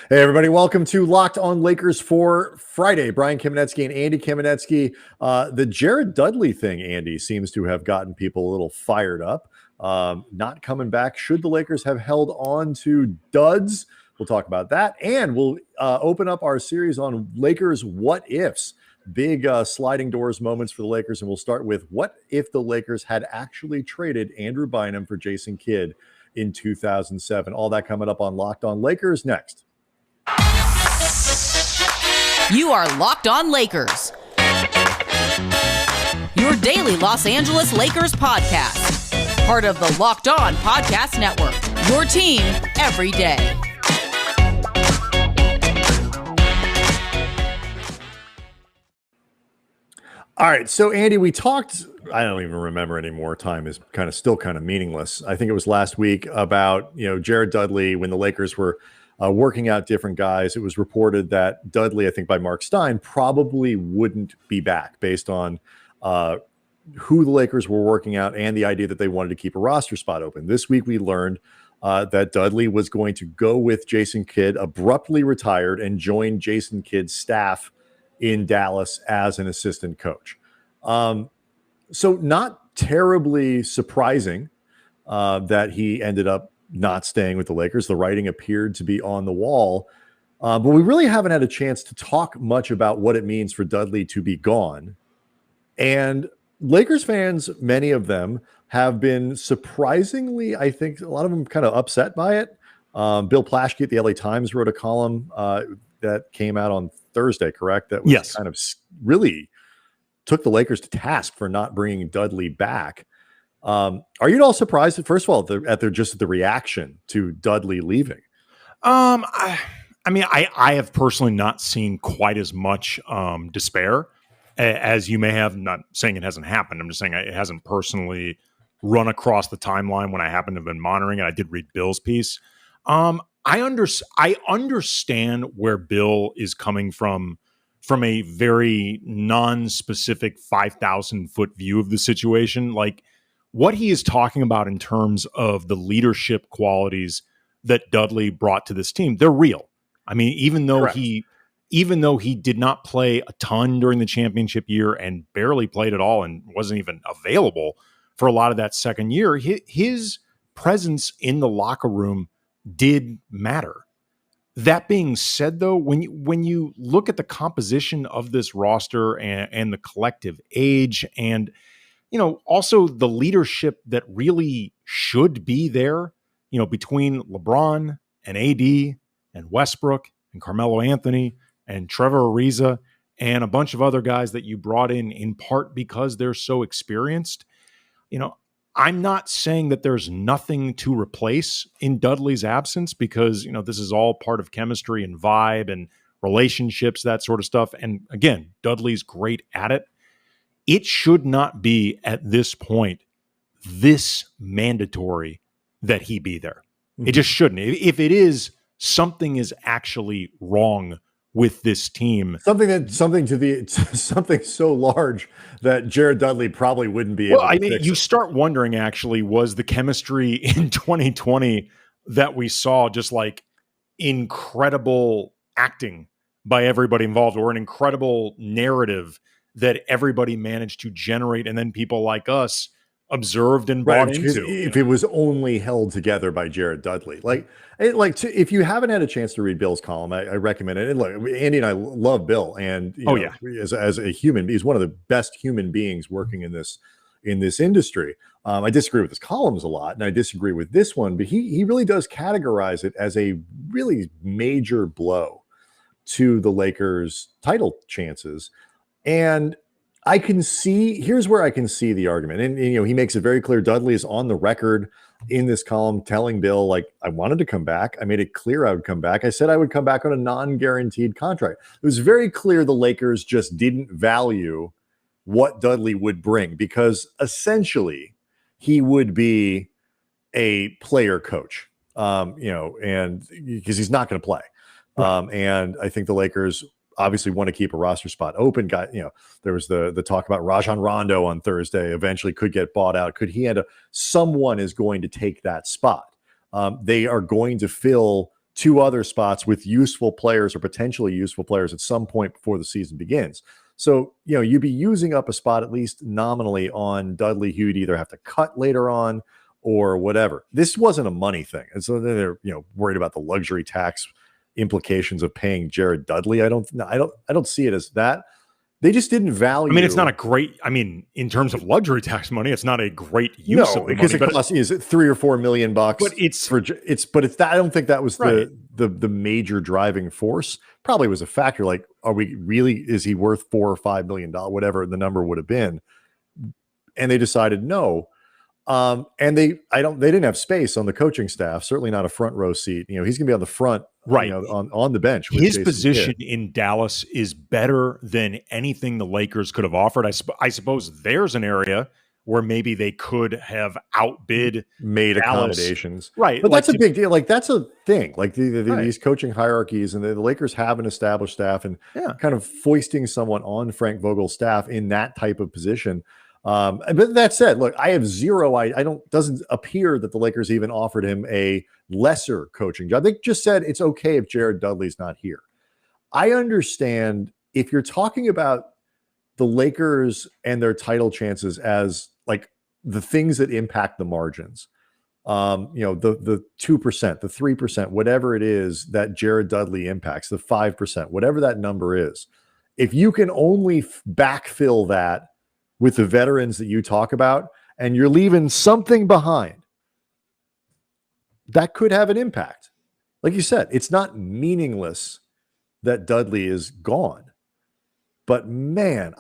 Hey, everybody. Welcome to Locked on Lakers for Friday. Brian Kamenetsky and Andy Kamenetsky. The Jared Dudley thing, Andy, seems to have gotten people a little fired up. Not coming back. Should the Lakers have held on to duds? We'll talk about that. And we'll open up our series on Lakers what-ifs. Big sliding doors moments for the Lakers. And we'll start with what if the Lakers had actually traded Andrew Bynum for Jason Kidd in 2007. All that coming up on Locked on Lakers next. You are Locked on Lakers, your daily Los Angeles Lakers podcast. Part of the Locked on Podcast Network, your team every day. All right, so Andy, we talked, I don't even remember anymore. Time is still kind of meaningless. I think it was last week about, Jared Dudley when the Lakers were working out different guys. It was reported that Dudley, I think by Mark Stein, probably wouldn't be back based on who the Lakers were working out and the idea that they wanted to keep a roster spot open. This week we learned that Dudley was going to go with Jason Kidd, abruptly retired, and join Jason Kidd's staff in Dallas as an assistant coach. So not terribly surprising that he ended up not staying with the Lakers. The writing appeared to be on the wall. But we really haven't had a chance to talk much about what it means for Dudley to be gone. And Lakers fans, many of them, have been surprisingly, I think a lot of them kind of upset by it. Bill Plaschke at the LA Times wrote a column that came out on Thursday, correct? That was kind of really took the Lakers to task for not bringing Dudley back. Are you at all surprised, first of all, at the reaction to Dudley leaving? I have personally not seen quite as much despair as you may have. I'm not saying it hasn't happened. I'm just saying it hasn't personally run across the timeline when I happen to have been monitoring it. I did read Bill's piece. I understand where Bill is coming from a very non-specific 5,000-foot view of the situation. Like what he is talking about in terms of the leadership qualities that Dudley brought to this team, they're real. I mean, even though he did not play a ton during the championship year and barely played at all and wasn't even available for a lot of that second year, his presence in the locker room did matter. That being said, though, when you look at the composition of this roster and the collective age and, also the leadership that really should be there, between LeBron and AD and Westbrook and Carmelo Anthony and Trevor Ariza and a bunch of other guys that you brought in part because they're so experienced, I'm not saying that there's nothing to replace in Dudley's absence because, this is all part of chemistry and vibe and relationships, that sort of stuff. And again, Dudley's great at it. It should not be at this point this mandatory that he be there. Mm-hmm. It just shouldn't. If it is, something is actually wrong with this team. Something so large that Jared Dudley probably wouldn't be able to fix you it. Start wondering, actually, was the chemistry in 2020 that we saw just like incredible acting by everybody involved or an incredible narrative that everybody managed to generate and then people like us observed and bought into. If it was only held together by Jared Dudley. If you haven't had a chance to read Bill's column, I recommend it. And look, Andy and I love Bill, and as a human, he's one of the best human beings working in this industry. I disagree with his columns a lot, and I disagree with this one, but he really does categorize it as a really major blow to the Lakers' title chances. And here's where I can see the argument. And he makes it very clear. Dudley is on the record in this column telling Bill, I wanted to come back. I made it clear I would come back. I said I would come back on a non-guaranteed contract. It was very clear the Lakers just didn't value what Dudley would bring because essentially he would be a player coach, and because he's not going to play. Right. And I think the Lakers obviously want to keep a roster spot open. There was the talk about Rajon Rondo on Thursday, eventually could get bought out. Could he end up, someone is going to take that spot. They are going to fill two other spots with useful players or potentially useful players at some point before the season begins. So, you'd be using up a spot at least nominally on Dudley, who you'd either have to cut later on or whatever. This wasn't a money thing. And so they're, worried about the luxury tax implications of paying Jared Dudley. I don't see it as that. They just didn't value. I mean, it's not a great. I mean, in terms of luxury tax money, it's not a great use of the because money. It costs is it $3 or $4 million bucks. But it's I don't think that was right. the major driving force. Probably was a factor. Like, is he worth $4 or $5 million, whatever the number would have been? And they decided no. And they didn't have space on the coaching staff. Certainly not a front row seat. He's gonna be on the front. Right. On the bench. His position in Dallas is better than anything the Lakers could have offered. I suppose there's an area where maybe they could have made Dallas accommodations. Right. But that's a big deal. Like, that's a thing. Like right. These coaching hierarchies, and the Lakers have an established staff, and kind of foisting someone on Frank Vogel's staff in that type of position. But that said, look, I have zero. Doesn't appear that the Lakers even offered him a lesser coaching job. They just said it's okay if Jared Dudley's not here. I understand if you're talking about the Lakers and their title chances as like the things that impact the margins. The 2%, the 3%, whatever it is that Jared Dudley impacts, the 5%, whatever that number is. If you can only backfill that with the veterans that you talk about, and you're leaving something behind, that could have an impact. Like you said, it's not meaningless that Dudley is gone. But man,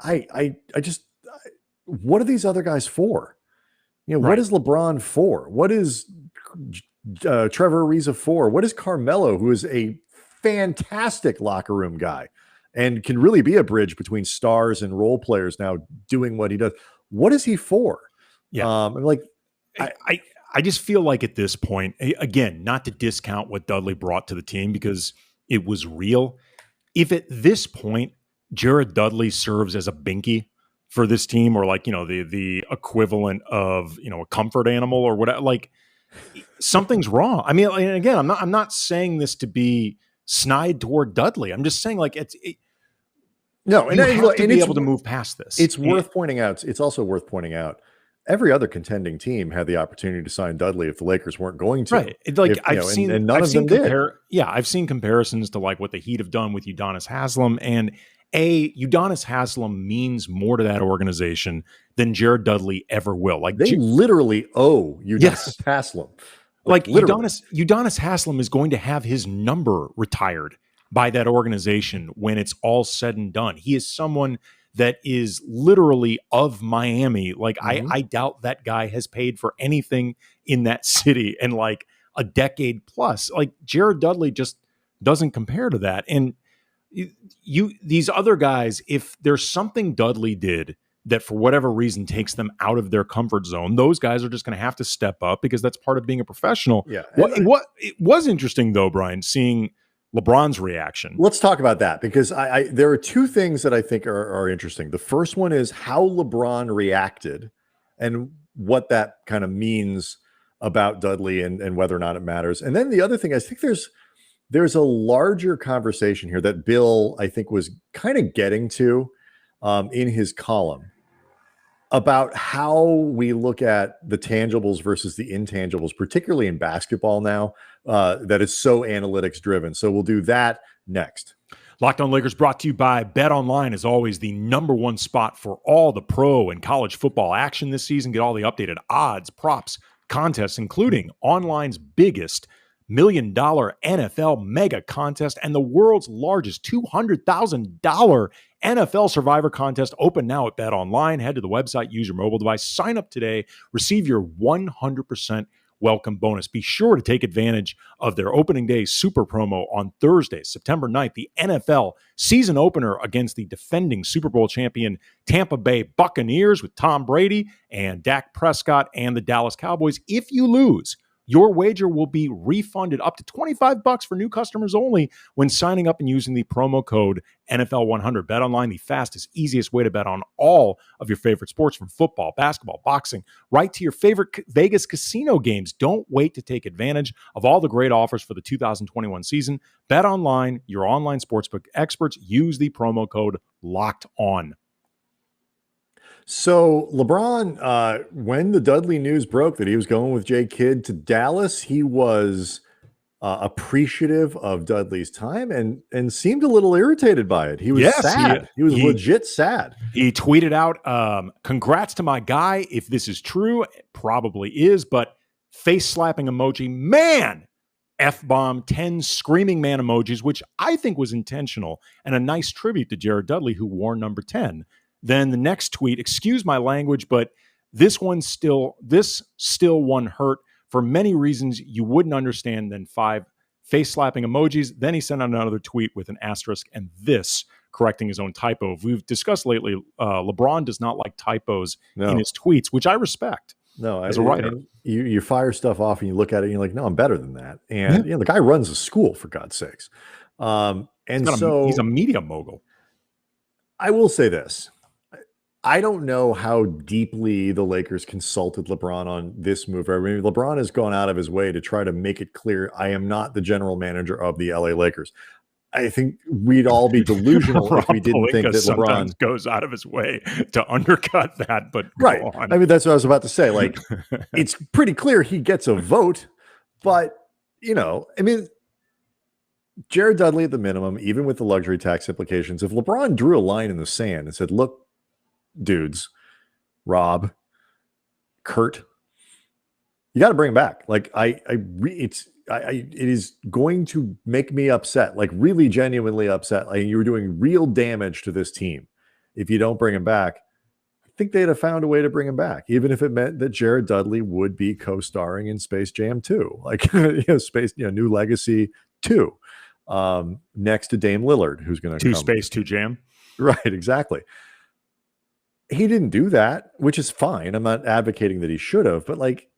what are these other guys for? Right. What is LeBron for? What is Trevor Ariza for? What is Carmelo, who is a fantastic locker room guy and can really be a bridge between stars and role players now doing what he does? What is he for? Yeah. I just feel like at this point, again, not to discount what Dudley brought to the team because it was real. If at this point, Jared Dudley serves as a binky for this team, or like, the equivalent of, a comfort animal or whatever, like something's wrong. I mean, again, I'm not saying this to be snide toward Dudley. I'm just saying like you have to be able to move past this. It's worth pointing out. It's also worth pointing out every other contending team had the opportunity to sign Dudley if the Lakers weren't going to. Right. Like I've seen, and none of them did. Yeah, I've seen comparisons to like what the Heat have done with Udonis Haslem, and Udonis Haslem means more to that organization than Jared Dudley ever will. Like they literally owe Udonis Haslem. Like Udonis Haslem is going to have his number retired by that organization when it's all said and done. He is someone that is literally of Miami. Like I doubt that guy has paid for anything in that city in like a decade plus. Like Jared Dudley just doesn't compare to that. And these other guys, if there's something Dudley did that for whatever reason takes them out of their comfort zone, those guys are just going to have to step up because that's part of being a professional. Yeah. What it was interesting though, Brian, seeing LeBron's reaction. Let's talk about that because there are two things that I think are interesting. The first one is how LeBron reacted and what that kind of means about Dudley and whether or not it matters. And then the other thing, I think there's a larger conversation here that Bill, I think, was kind of getting to in his column about how we look at the tangibles versus the intangibles, particularly in basketball now, that is so analytics driven. So we'll do that next. Locked On Lakers brought to you by BetOnline, as always, the number one spot for all the pro and college football action this season. Get all the updated odds, props, contests, including online's biggest $1 million NFL mega contest and the world's largest $200,000 NFL Survivor contest, open now at BetOnline. Head to the website, use your mobile device, sign up today, receive your 100% welcome bonus. Be sure to take advantage of their opening day super promo on Thursday, September 9th, the NFL season opener against the defending Super Bowl champion Tampa Bay Buccaneers with Tom Brady and Dak Prescott and the Dallas Cowboys. If you lose, your wager will be refunded up to $25 for new customers only when signing up and using the promo code NFL100. BetOnline, the fastest, easiest way to bet on all of your favorite sports, from football, basketball, boxing, right to your favorite Vegas casino games. Don't wait to take advantage of all the great offers for the 2021 season. BetOnline, your online sportsbook experts. Use the promo code LOCKEDON. So LeBron, when the Dudley news broke that he was going with Jay Kidd to Dallas, he was appreciative of Dudley's time and seemed a little irritated by it. He was sad. He was legit sad. He tweeted out, congrats to my guy. If this is true, it probably is, but face slapping emoji, man, F-bomb, 10 screaming man emojis, which I think was intentional and a nice tribute to Jared Dudley, who wore number 10. Then the next tweet, excuse my language, but this still one hurt for many reasons you wouldn't understand. Then 5 face slapping emojis. Then he sent out another tweet with an asterisk and this, correcting his own typo. We've discussed lately, LeBron does not like typos in his tweets, which I respect. No, as a writer, you fire stuff off and you look at it and you're like, no, I'm better than that. And the guy runs a school, for God's sakes. And he's a media mogul. I will say this. I don't know how deeply the Lakers consulted LeBron on this move. I mean, LeBron has gone out of his way to try to make it clear, I am not the general manager of the LA Lakers. I think we'd all be delusional if we didn't think that LeBron goes out of his way to undercut that. But right. I mean, that's what I was about to say. Like, it's pretty clear he gets a vote, but I mean, Jared Dudley at the minimum, even with the luxury tax implications, if LeBron drew a line in the sand and said, look, dudes, Rob, Kurt, you got to bring him back. Like it is going to make me upset, like really genuinely upset. Like, you're doing real damage to this team if you don't bring him back. I think they'd have found a way to bring him back, even if it meant that Jared Dudley would be co-starring in Space Jam 2, like New Legacy 2, next to Dame Lillard, who's going to come. Space 2 Jam, right? Exactly. He didn't do that, which is fine. I'm not advocating that he should have, but like,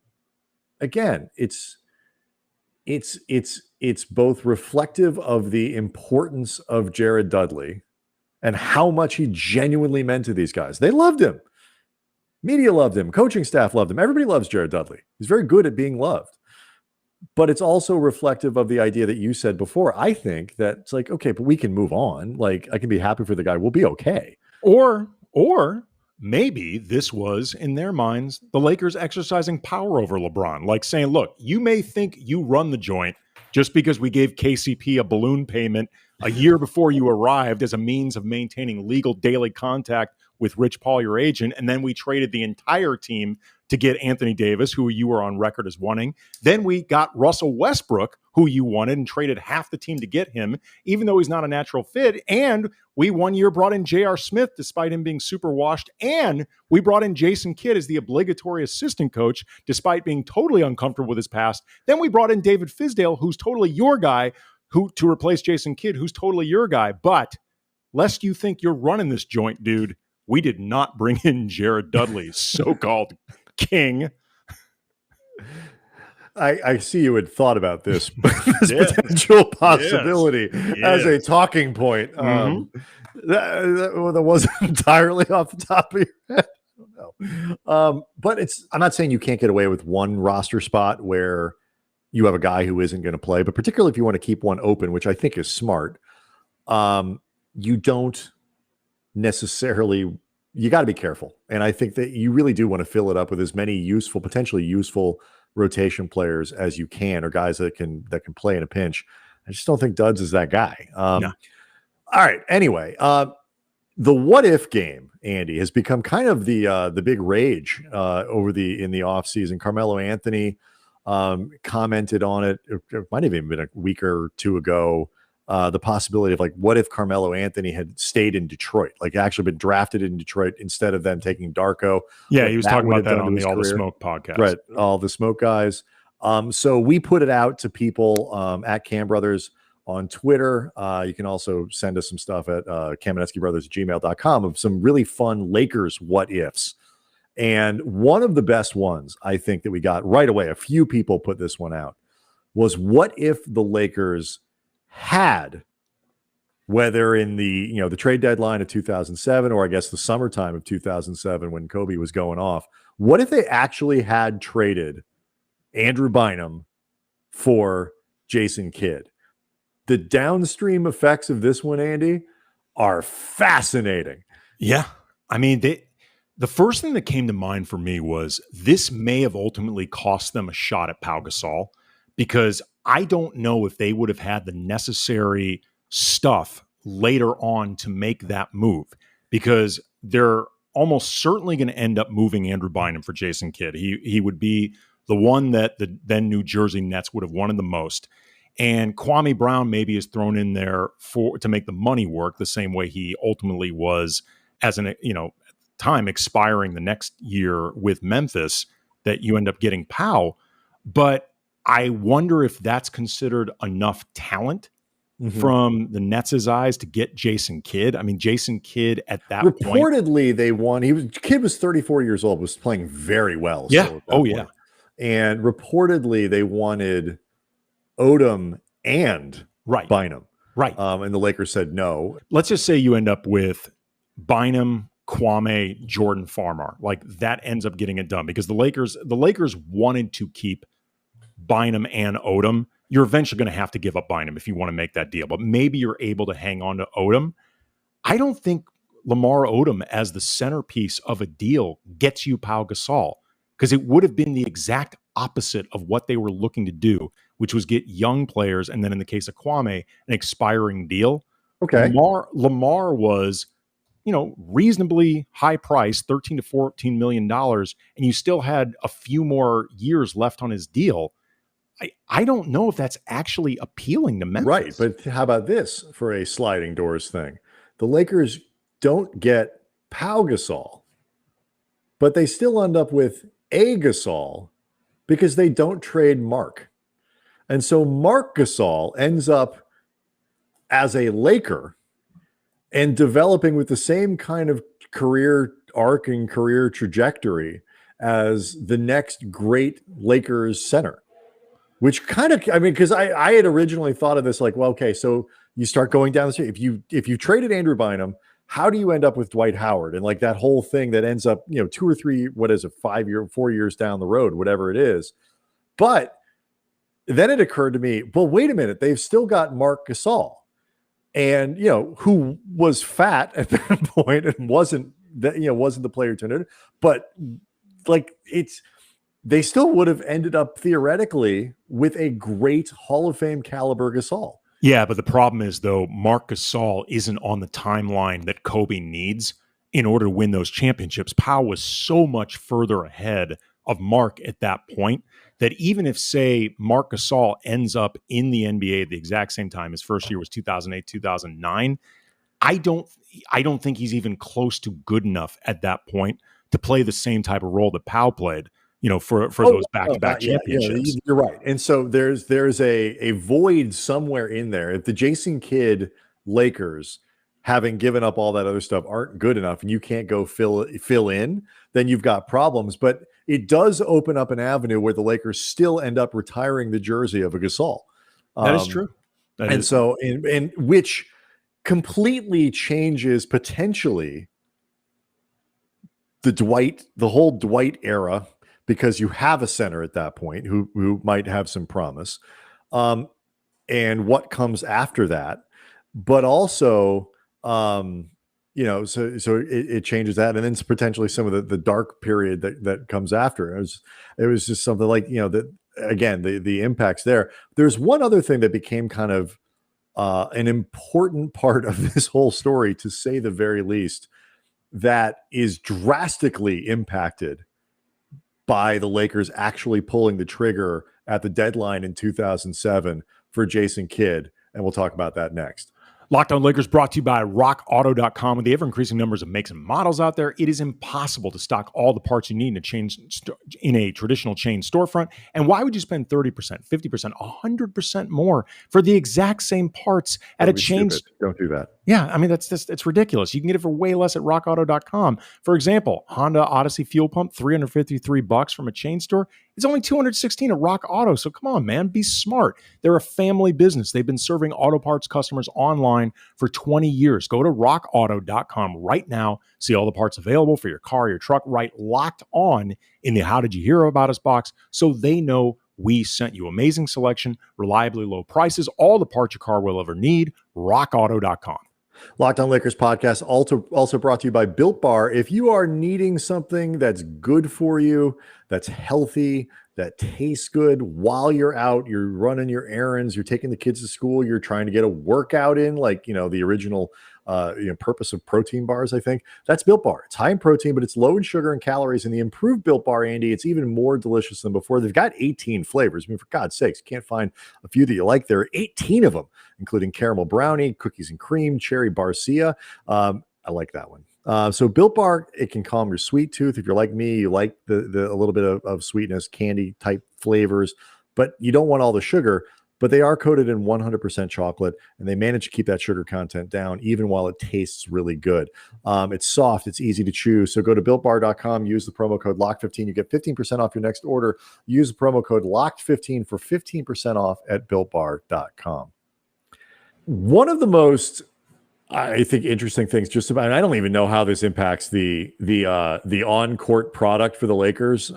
again, it's both reflective of the importance of Jared Dudley and how much he genuinely meant to these guys. They loved him. Media loved him. Coaching staff loved him. Everybody loves Jared Dudley. He's very good at being loved. But it's also reflective of the idea that you said before. I think that it's like, okay, but we can move on. Like, I can be happy for the guy. We'll be okay. Or maybe this was, in their minds, the Lakers exercising power over LeBron, like saying, look, you may think you run the joint just because we gave KCP a balloon payment a year before you arrived as a means of maintaining legal daily contact with Rich Paul, your agent, and then we traded the entire team to get Anthony Davis, who you were on record as wanting. Then we got Russell Westbrook, who you wanted, and traded half the team to get him, even though he's not a natural fit. And we 1 year brought in J.R. Smith, despite him being super washed. And we brought in Jason Kidd as the obligatory assistant coach, despite being totally uncomfortable with his past. Then we brought in David Fizdale, who's totally your guy, to replace Jason Kidd, who's totally your guy. But lest you think you're running this joint, dude, we did not bring in Jared Dudley, so-called king. I see you had thought about this potential possibility as a talking point. That wasn't entirely off the top of your head. I don't know. But I'm not saying you can't get away with one roster spot where you have a guy who isn't going to play, but particularly if you want to keep one open, which I think is smart, you don't necessarily, you got to be careful. And I think that you really do want to fill it up with as many potentially useful rotation players as you can, or guys that can play in a pinch. I just don't think Duds is that guy. No. All right. Anyway, the what if game, Andy, has become kind of the big rage in the offseason. Carmelo Anthony commented on it. It might have even been a week or two ago. The possibility of, like, what if Carmelo Anthony had stayed in Detroit, like actually been drafted in Detroit instead of them taking Darko. Yeah, he was talking about that on the All the Smoke podcast. Right, All the Smoke guys. So we put it out to people at Cam Brothers on Twitter. You can also send us some stuff at KamenetskyBrothers@gmail.com of some really fun Lakers what ifs. And one of the best ones I think that we got right away, a few people put this one out, was what if the Lakers had, whether in the trade deadline of 2007 or I guess the summertime of 2007 when Kobe was going off, what if they actually had traded Andrew Bynum for Jason Kidd? The downstream effects of this one, Andy, are fascinating. Yeah. I mean, the first thing that came to mind for me was this may have ultimately cost them a shot at Pau Gasol, because I don't know if they would have had the necessary stuff later on to make that move, because they're almost certainly going to end up moving Andrew Bynum for Jason Kidd. He would be the one that the then New Jersey Nets would have wanted the most. And Kwame Brown maybe is thrown in there to make the money work the same way he ultimately was as time expiring the next year with Memphis, that you end up getting Pau. But I wonder if that's considered enough talent from the Nets' eyes to get Jason Kidd. I mean, Jason Kidd at that point, reportedly they won. Kidd was 34 years old, was playing very well. Yeah. Yeah. And reportedly they wanted Odom and Bynum. Right. And the Lakers said no. Let's just say you end up with Bynum, Kwame, Jordan Farmar. Like, that ends up getting it done, because the Lakers wanted to keep Bynum and Odom. You're eventually going to have to give up Bynum if you want to make that deal, but maybe you're able to hang on to Odom. I don't think Lamar Odom as the centerpiece of a deal gets you Pau Gasol, because it would have been the exact opposite of what they were looking to do, which was get young players, and then in the case of Kwame, an expiring deal. Okay. Lamar was, reasonably high price, $13 to $14 million, and you still had a few more years left on his deal. I don't know if that's actually appealing to Memphis. Right, but how about this for a sliding doors thing? The Lakers don't get Pau Gasol, but they still end up with a Gasol because they don't trade Mark. And so Mark Gasol ends up as a Laker and developing with the same kind of career arc and career trajectory as the next great Lakers center. Which kind of, because I had originally thought of this like, well, okay, so you start going down the street. If you traded Andrew Bynum, how do you end up with Dwight Howard? And like that whole thing that ends up, 2 or 3, 4 years down the road, whatever it is. But then it occurred to me, well, wait a minute, they've still got Mark Gasol. And, who was fat at that point and wasn't the player turned it. But like they still would have ended up theoretically with a great Hall of Fame caliber Gasol. Yeah, but the problem is, though, Mark Gasol isn't on the timeline that Kobe needs in order to win those championships. Pau was so much further ahead of Mark at that point that even if, say, Mark Gasol ends up in the NBA at the exact same time, his first year was 2008, 2009, I don't think he's even close to good enough at that point to play the same type of role that Pau played. For those back-to-back championships. You're right. And so there's a void somewhere in there. If the Jason Kidd Lakers, having given up all that other stuff, aren't good enough and you can't go fill in, then you've got problems. But it does open up an avenue where the Lakers still end up retiring the jersey of a Gasol. That is true. So which completely changes potentially the whole Dwight era, because you have a center at that point who might have some promise, and what comes after that. But also, so it changes that, and then it's potentially some of the dark period that comes after. It was just something like, that again, the impacts there. There's one other thing that became kind of an important part of this whole story, to say the very least, that is drastically impacted by the Lakers actually pulling the trigger at the deadline in 2007 for Jason Kidd. And we'll talk about that next. Locked On Lakers brought to you by rockauto.com. With the ever-increasing numbers of makes and models out there, it is impossible to stock all the parts you need in a traditional chain storefront. And why would you spend 30%, 50%, 100% more for the exact same parts at a chain? Don't do that. Yeah, I mean, it's ridiculous. You can get it for way less at rockauto.com. For example, Honda Odyssey fuel pump, $353 from a chain store. It's only $216 at Rock Auto. So come on, man, be smart. They're a family business. They've been serving auto parts customers online for 20 years. Go to rockauto.com right now. See all the parts available for your car, your truck, right locked on in the How Did You Hear About Us box so they know we sent you. Amazing selection, reliably low prices, all the parts your car will ever need. rockauto.com. Locked On Lakers podcast also brought to you by Built Bar. If you are needing something that's good for you, that's healthy, that tastes good while you're out, you're running your errands, you're taking the kids to school, you're trying to get a workout in, like, the original purpose of protein bars, I think, that's Built Bar. It's high in protein, but it's low in sugar and calories. And the improved Built Bar, Andy, it's even more delicious than before. They've got 18 flavors. I mean, for God's sakes, you can't find a few that you like. There are 18 of them, including caramel brownie, cookies and cream, cherry barcia. I like that one. So Built Bar, it can calm your sweet tooth. If you're like me, you like the a little bit of sweetness, candy type flavors, but you don't want all the sugar. But they are coated in 100% chocolate, and they manage to keep that sugar content down even while it tastes really good. It's soft. It's easy to chew. So go to BuiltBar.com, use the promo code LOCK15. You get 15% off your next order. Use the promo code LOCKed15 for 15% off at BuiltBar.com. One of the most, I think, interesting things just about, and I don't even know how this impacts the on-court product for the Lakers,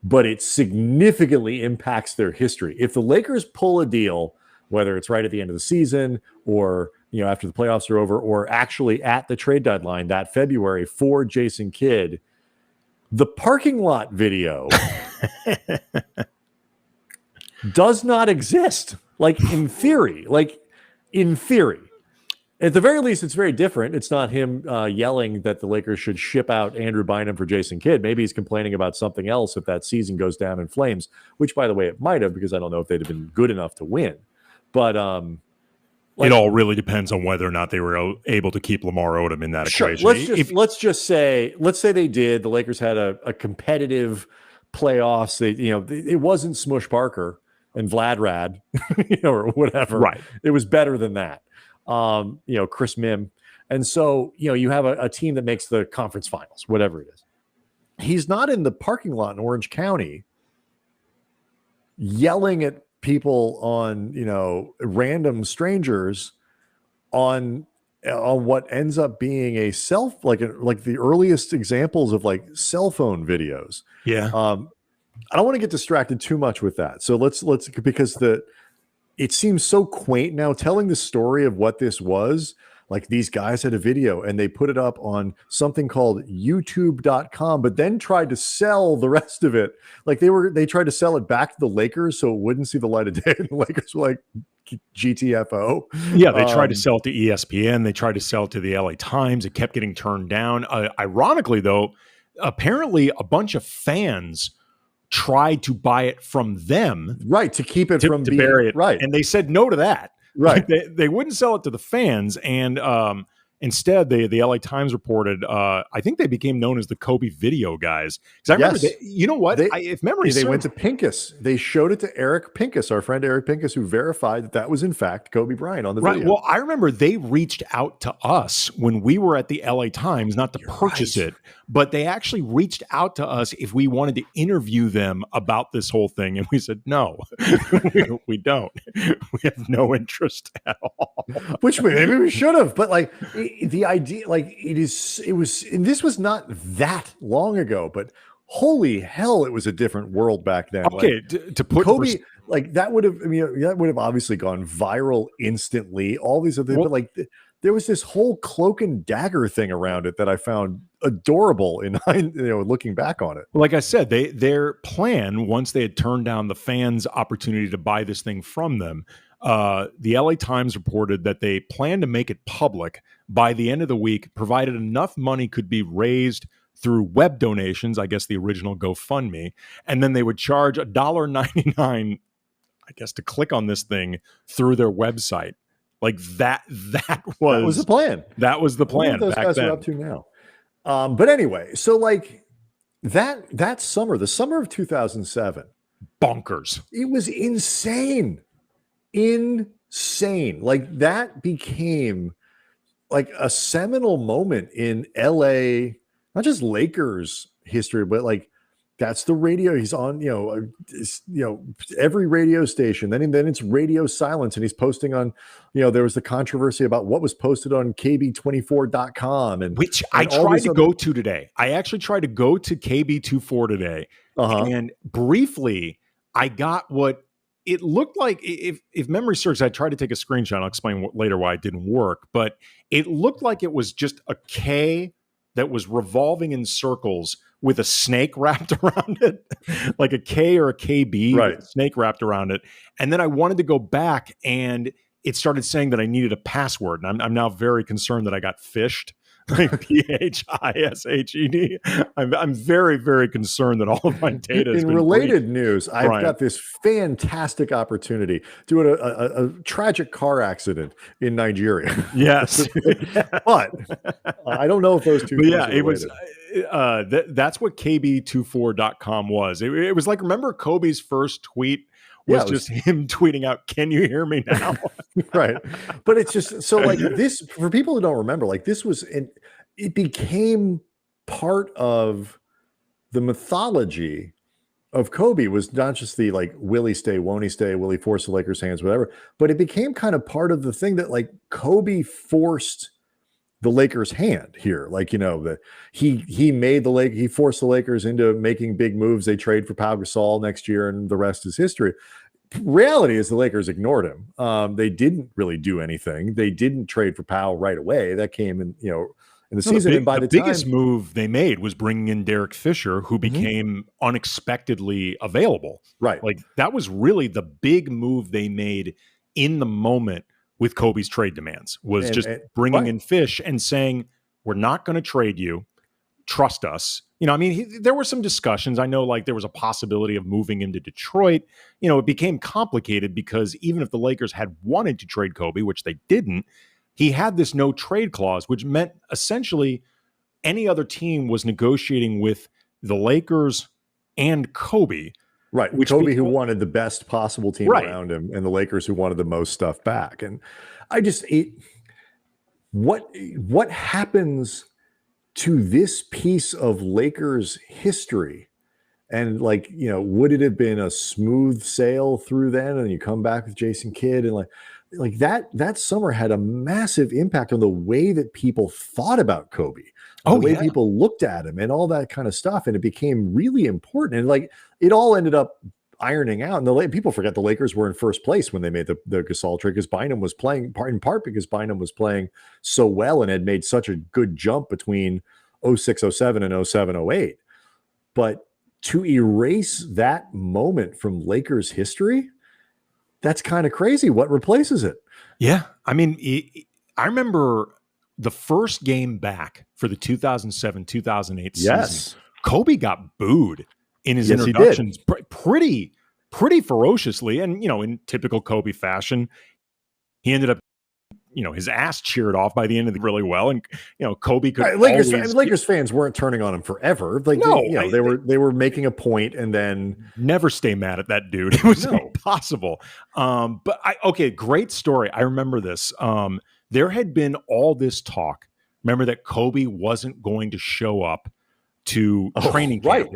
but it significantly impacts their history. If the Lakers pull a deal, whether it's right at the end of the season or after the playoffs are over, or actually at the trade deadline that February for Jason Kidd, the parking lot video does not exist. In theory. At the very least, it's very different. It's not him yelling that the Lakers should ship out Andrew Bynum for Jason Kidd. Maybe he's complaining about something else if that season goes down in flames, which, by the way, it might have, because I don't know if they'd have been good enough to win. But it all really depends on whether or not they were able to keep Lamar Odom in that equation. Let's say they did. The Lakers had a competitive playoffs. It wasn't Smush Parker and Vlad Rad, or whatever. Right. It was better than that. Chris Mim. And so, you have a team that makes the conference finals, whatever it is. He's not in the parking lot in Orange County yelling at people on, random strangers on what ends up being a like the earliest examples of cell phone videos. Yeah. I don't want to get distracted too much with that. So let's because it seems so quaint now telling the story of what this was. Like, these guys had a video and they put it up on something called youtube.com, but then tried to sell the rest of it. They tried to sell it back to the Lakers so it wouldn't see the light of day. And the Lakers were like, GTFO. Yeah, they tried to sell it to ESPN. They tried to sell it to the LA Times. It kept getting turned down. Ironically, though, apparently a bunch of fans tried to buy it from them, right, to keep it from being bury it, right, and they said no to that. Right, they wouldn't sell it to the fans, and instead, the LA Times reported. I think they became known as the Kobe Video guys. Because I remember, you know what? If memory serves, they went to Pincus. They showed it to Eric Pincus, our friend Eric Pincus, who verified that was in fact Kobe Bryant on the video. Well, I remember they reached out to us when we were at the LA Times, not to purchase it, but they actually reached out to us if we wanted to interview them about this whole thing, and we said no, we don't. We have no interest at all. Which maybe we should have, but the idea, it was, and this was not that long ago, but holy hell, it was a different world back then. Okay, to put Kobe, that would have obviously gone viral instantly. All these other things, but there was this whole cloak and dagger thing around it that I found adorable in looking back on it. Like I said, their plan, once they had turned down the fans' opportunity to buy this thing from them, the LA Times reported that they planned to make it public by the end of the week, provided enough money could be raised through web donations, I guess the original GoFundMe, and then they would charge $1.99, I guess, to click on this thing through their website. That was the plan. That was the plan. Those back guys then. are up to now. But anyway, so that summer, the summer of 2007, bonkers. It was insane. That became like a seminal moment in LA, not just Lakers history, but like that's the radio he's on, every radio station. Then it's radio silence, and he's posting on, there was the controversy about what was posted on kb24.com, and which I tried to go to today. I actually tried to go to KB24 today, and briefly I got what it looked like. If memory serves, I tried to take a screenshot. I'll explain later why it didn't work, but it looked like it was just a K that was revolving in circles with a snake wrapped around it, like a K or a KB, right? With a snake wrapped around it. And then I wanted to go back, and it started saying that I needed a password. And I'm now very concerned that I got phished. Like PHISHED. I'm very, very concerned that all of my data is in related news. I've got this fantastic opportunity doing a tragic car accident in Nigeria. Yes, but I don't know if those two. Yeah, it was. That's what KB24.com was. It was like, remember Kobe's first tweet was just him tweeting out, "Can you hear me now?" Right. But it's just so like this, for people who don't remember, like this was, it became part of the mythology of Kobe. Was not just the like, will he stay, won't he stay, will he force the Lakers' hands, whatever, but it became kind of part of the thing that like Kobe forced the Lakers' hand here. Like, that he forced the Lakers into making big moves. They trade for Pau Gasol next year, and the rest is history. Reality is the Lakers ignored him. They didn't really do anything. They didn't trade for Pau right away. That came in, in the season. And by the biggest move they made was bringing in Derek Fisher, who became unexpectedly available. Right. Like that was really the big move they made in the moment with Kobe's trade demands, was bringing in Fish and saying, we're not going to trade you. Trust us. There were some discussions. I know like there was a possibility of moving into Detroit. It became complicated because even if the Lakers had wanted to trade Kobe, which they didn't, he had this no trade clause, which meant essentially any other team was negotiating with the Lakers and Kobe. Right. Kobe, who wanted the best possible team around him, and the Lakers, who wanted the most stuff back. And I just, what happens to this piece of Lakers history? And like, would it have been a smooth sail through then, and you come back with Jason Kidd, and like that summer had a massive impact on the way that people thought about Kobe, the way people looked at him, and all that kind of stuff. And it became really important. And like, it all ended up ironing out. And people forget the Lakers were in first place when they made the Gasol trade, because Bynum was playing, in part because Bynum was playing so well and had made such a good jump between 06-07 and 07-08. But to erase that moment from Lakers history, that's kind of crazy. What replaces it? Yeah. I I remember the first game back for the 2007-2008 season. Kobe got booed in his introductions pretty ferociously. And, in typical Kobe fashion, he ended up, his ass cheered off by the end of the really well. And, Kobe could Lakers fans weren't turning on him forever. Like, they were making a point, and then never stay mad at that dude. It was impossible. Great story. I remember this. There had been all this talk. Remember that Kobe wasn't going to show up to training camp.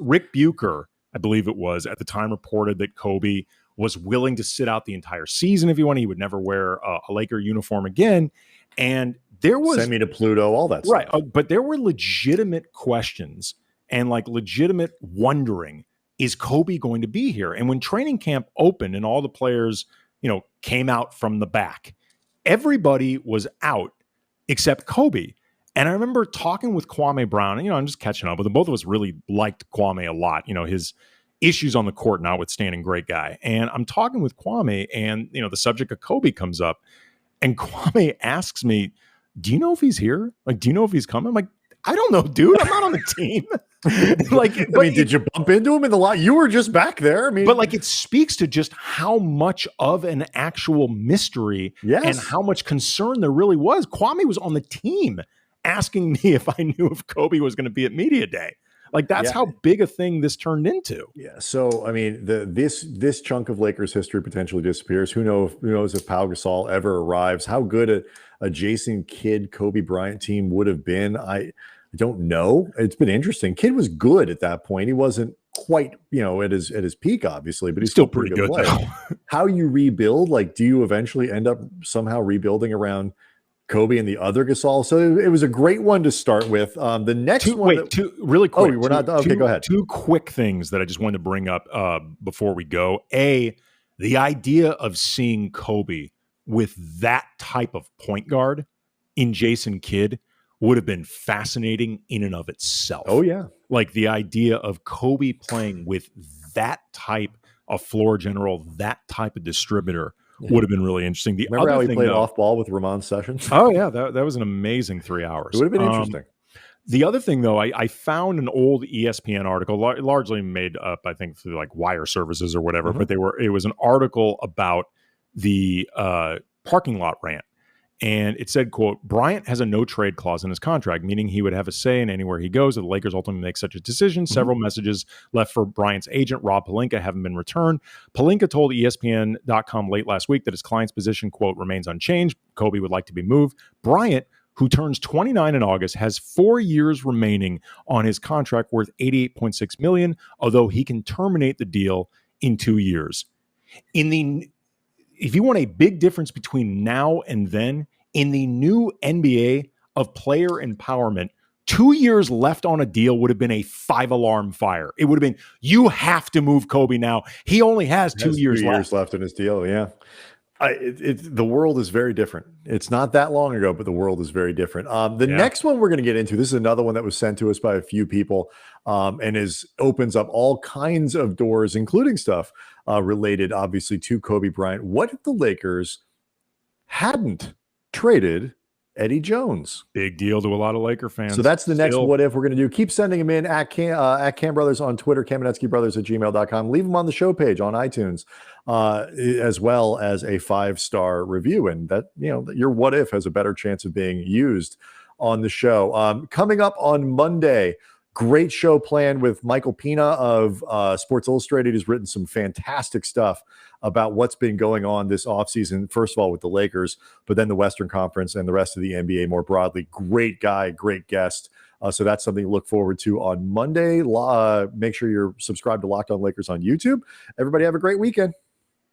Rick Bucher, I believe it was, at the time reported that Kobe was willing to sit out the entire season if he wanted. He would never wear a Laker uniform again. And there was send me to Pluto, all that stuff. But there were legitimate questions and like legitimate wondering, is Kobe going to be here? And when training camp opened and all the players, came out from the back, everybody was out except Kobe. And I remember talking with Kwame Brown, and, I'm just catching up with him. Both of us really liked Kwame a lot. His issues on the court notwithstanding, great guy. And I'm talking with Kwame, and, the subject of Kobe comes up, and Kwame asks me, do you know if he's here? Like, do you know if he's coming? I'm like, I don't know, dude. I'm not on the team. Did you bump into him in the lot? You were just back there. But it speaks to just how much of an actual mystery and how much concern there really was. Kwame was on the team asking me if I knew if Kobe was going to be at media day. Like that's how big a thing this turned into. Yeah. So I mean, this chunk of Lakers history potentially disappears. Who knows if Pau Gasol ever arrives? How good a Jason Kidd, Kobe Bryant team would have been. I don't know. It's been interesting. Kidd was good at that point. He wasn't quite, at his peak, obviously, but he's still pretty good player. How you rebuild? Like, do you eventually end up somehow rebuilding around Kobe and the other Gasol? So it was a great one to start with. The next two really quick. Oh, we're not done. Okay, go ahead. Two quick things that I just wanted to bring up before we go. The idea of seeing Kobe with that type of point guard in Jason Kidd would have been fascinating in and of itself. Oh, yeah. Like the idea of Kobe playing with that type of floor general, that type of distributor would have been really interesting. Remember how he played off ball with Ramon Sessions? Oh, yeah. That was an amazing 3 hours. It would have been interesting. The other thing, though, I found an old ESPN article, largely made up, I think, through like wire services or whatever, but it was an article about the parking lot rant. And it said, quote, Bryant has a no trade clause in his contract, meaning he would have a say in anywhere he goes if the Lakers ultimately make such a decision. Several messages left for Bryant's agent, Rob Pelinka, haven't been returned. Pelinka told ESPN.com late last week that his client's position, quote, remains unchanged. Kobe would like to be moved. Bryant, who turns 29 in August, has 4 years remaining on his contract worth $88.6 million, although he can terminate the deal in 2 years. If you want a big difference between now and then, in the new NBA of player empowerment, 2 years left on a deal would have been a 5-alarm fire. It would have been, you have to move Kobe now. He only has 2 years left in his deal. Yeah. The world is very different. It's not that long ago, but the world is very different. Next one we're going to get into, this is another one that was sent to us by a few people, and opens up all kinds of doors, including stuff related, obviously, to Kobe Bryant. What if the Lakers hadn't traded Eddie Jones? Big deal to a lot of Laker fans. So that's the next what if we're going to do. Keep sending them in at Cam Brothers on Twitter, KamenetskyBrothers@gmail.com. Leave them on the show page on iTunes, as well as a 5-star review. And that, your what if has a better chance of being used on the show. Coming up on Monday, great show planned with Michael Pina of Sports Illustrated. He's written some fantastic stuff about what's been going on this offseason, first of all with the Lakers, but then the Western Conference and the rest of the NBA more broadly. Great guy, great guest. So that's something to look forward to on Monday. Make sure you're subscribed to Locked On Lakers on YouTube. Everybody have a great weekend.